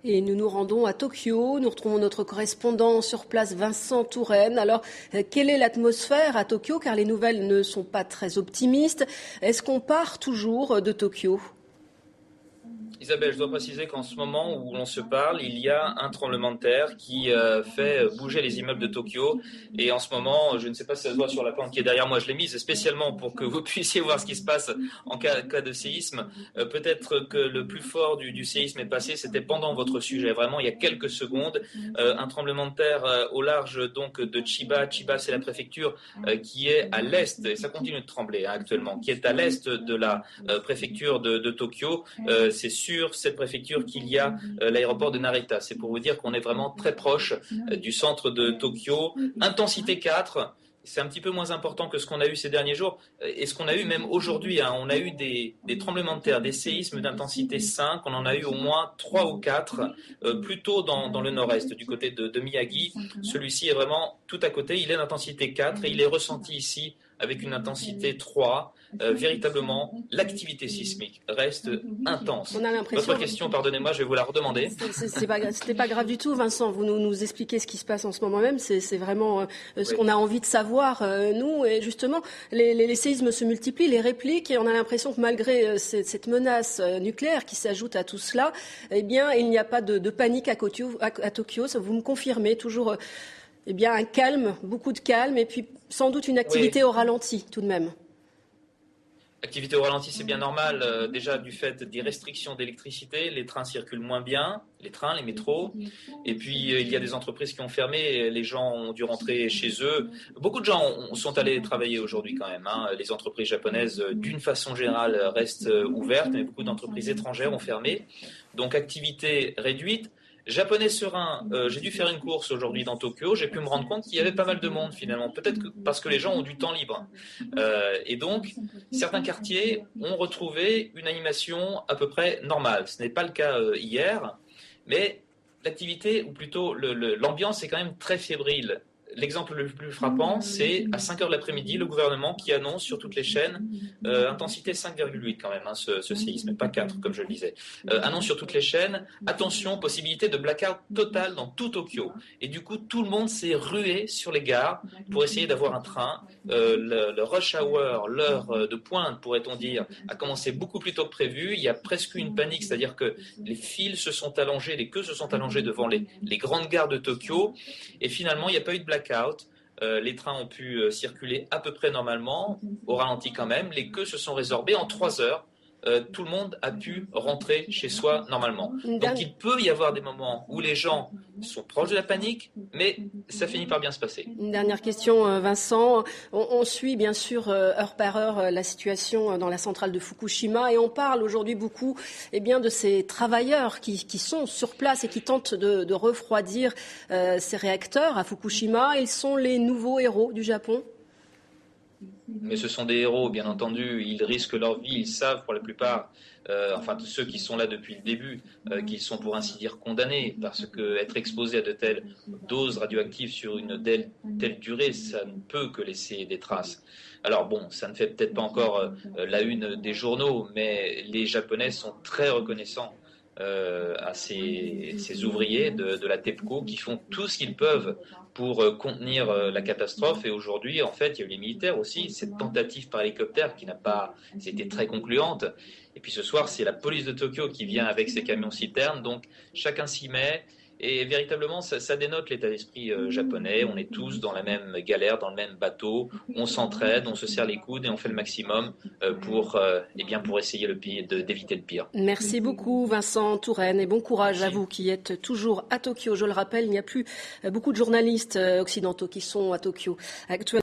Et nous nous rendons à Tokyo. Nous retrouvons notre correspondant sur place, Vincent Touraine. Alors, quelle est l'atmosphère à Tokyo? Car les nouvelles ne sont pas très optimistes. Est-ce qu'on part toujours de Tokyo? Isabelle, je dois préciser qu'en ce moment où l'on se parle, il y a un tremblement de terre qui fait bouger les immeubles de Tokyo. Et en ce moment, je ne sais pas si ça se voit sur la plante qui est derrière moi, je l'ai mise spécialement pour que vous puissiez voir ce qui se passe en cas de séisme. Peut-être que le plus fort du séisme est passé, c'était pendant votre sujet. Vraiment, il y a quelques secondes, un tremblement de terre au large donc de Chiba. Chiba, c'est la préfecture qui est à l'est, et ça continue de trembler actuellement, qui est à l'est de la préfecture de Tokyo. C'est sur cette préfecture qu'il y a l'aéroport de Narita. C'est pour vous dire qu'on est vraiment très proche du centre de Tokyo. Intensité 4, c'est un petit peu moins important que ce qu'on a eu ces derniers jours et ce qu'on a eu même aujourd'hui. On a eu des tremblements de terre, des séismes d'intensité 5, on en a eu au moins 3 ou 4, plutôt dans le nord-est, du côté de Miyagi. Celui-ci est vraiment tout à côté, il est d'intensité 4 et il est ressenti ici avec une intensité 3. Véritablement, l'activité sismique reste intense. On a l'impression... Votre question, pardonnez-moi, je vais vous la redemander. C'était pas grave du tout, Vincent. Vous nous expliquez ce qui se passe en ce moment même. C'est vraiment ce qu'on a envie de savoir, nous. Et justement, les séismes se multiplient, les répliques, et on a l'impression que malgré cette menace nucléaire qui s'ajoute à tout cela, eh bien, il n'y a pas de panique à Tokyo. Ça, vous me confirmez toujours un calme, beaucoup de calme, et puis sans doute une activité au ralenti tout de même. Activité au ralenti, c'est bien normal. Déjà du fait des restrictions d'électricité, les trains circulent moins bien, les trains, les métros. Et puis il y a des entreprises qui ont fermé, les gens ont dû rentrer chez eux. Beaucoup de gens sont allés travailler aujourd'hui quand même. Les entreprises japonaises, d'une façon générale, restent ouvertes, mais beaucoup d'entreprises étrangères ont fermé. Donc activité réduite. Japonais serein, j'ai dû faire une course aujourd'hui dans Tokyo, j'ai pu me rendre compte qu'il y avait pas mal de monde finalement, peut-être parce que les gens ont du temps libre. Et donc, certains quartiers ont retrouvé une animation à peu près normale. Ce n'est pas le cas hier, mais l'activité, ou plutôt l'ambiance est quand même très fébrile. L'exemple le plus frappant, c'est à 5h de l'après-midi, le gouvernement qui annonce sur toutes les chaînes, intensité 5,8 quand même, ce séisme, pas 4 comme je le disais, annonce sur toutes les chaînes, attention, possibilité de blackout total dans tout Tokyo. Et du coup, tout le monde s'est rué sur les gares pour essayer d'avoir un train. Le rush hour, l'heure de pointe, pourrait-on dire, a commencé beaucoup plus tôt que prévu. Il y a presque une panique, c'est-à-dire que les fils se sont allongés, les queues se sont allongées devant les grandes gares de Tokyo. Et finalement, il n'y a pas eu de blackout. Les trains ont pu circuler à peu près normalement, au ralenti quand même. Les queues se sont résorbées en 3 heures. Tout le monde a pu rentrer chez soi normalement. Donc il peut y avoir des moments où les gens sont proches de la panique, mais ça finit par bien se passer. Une dernière question, Vincent. On suit bien sûr heure par heure la situation dans la centrale de Fukushima et on parle aujourd'hui beaucoup de ces travailleurs qui sont sur place et qui tentent de refroidir ces réacteurs à Fukushima. Ils sont les nouveaux héros du Japon. Mais ce sont des héros, bien entendu, ils risquent leur vie, ils savent pour la plupart, ceux qui sont là depuis le début, qu'ils sont pour ainsi dire condamnés, parce que être exposé à de telles doses radioactives sur une telle durée, ça ne peut que laisser des traces. Alors bon, ça ne fait peut-être pas encore la une des journaux, mais les Japonais sont très reconnaissants à ces ouvriers de la TEPCO qui font tout ce qu'ils peuvent pour contenir la catastrophe. Et aujourd'hui, en fait, il y a eu les militaires aussi, cette tentative par hélicoptère qui n'a pas été très concluante. Et puis ce soir, c'est la police de Tokyo qui vient avec ses camions-citernes. Donc chacun s'y met. Et véritablement, ça dénote l'état d'esprit japonais. On est tous dans la même galère, dans le même bateau. On s'entraide, on se serre les coudes et on fait le maximum pour essayer d'éviter le pire. Merci beaucoup, Vincent Touraine, et bon courage à vous qui êtes toujours à Tokyo. Je le rappelle, il n'y a plus beaucoup de journalistes occidentaux qui sont à Tokyo actuellement.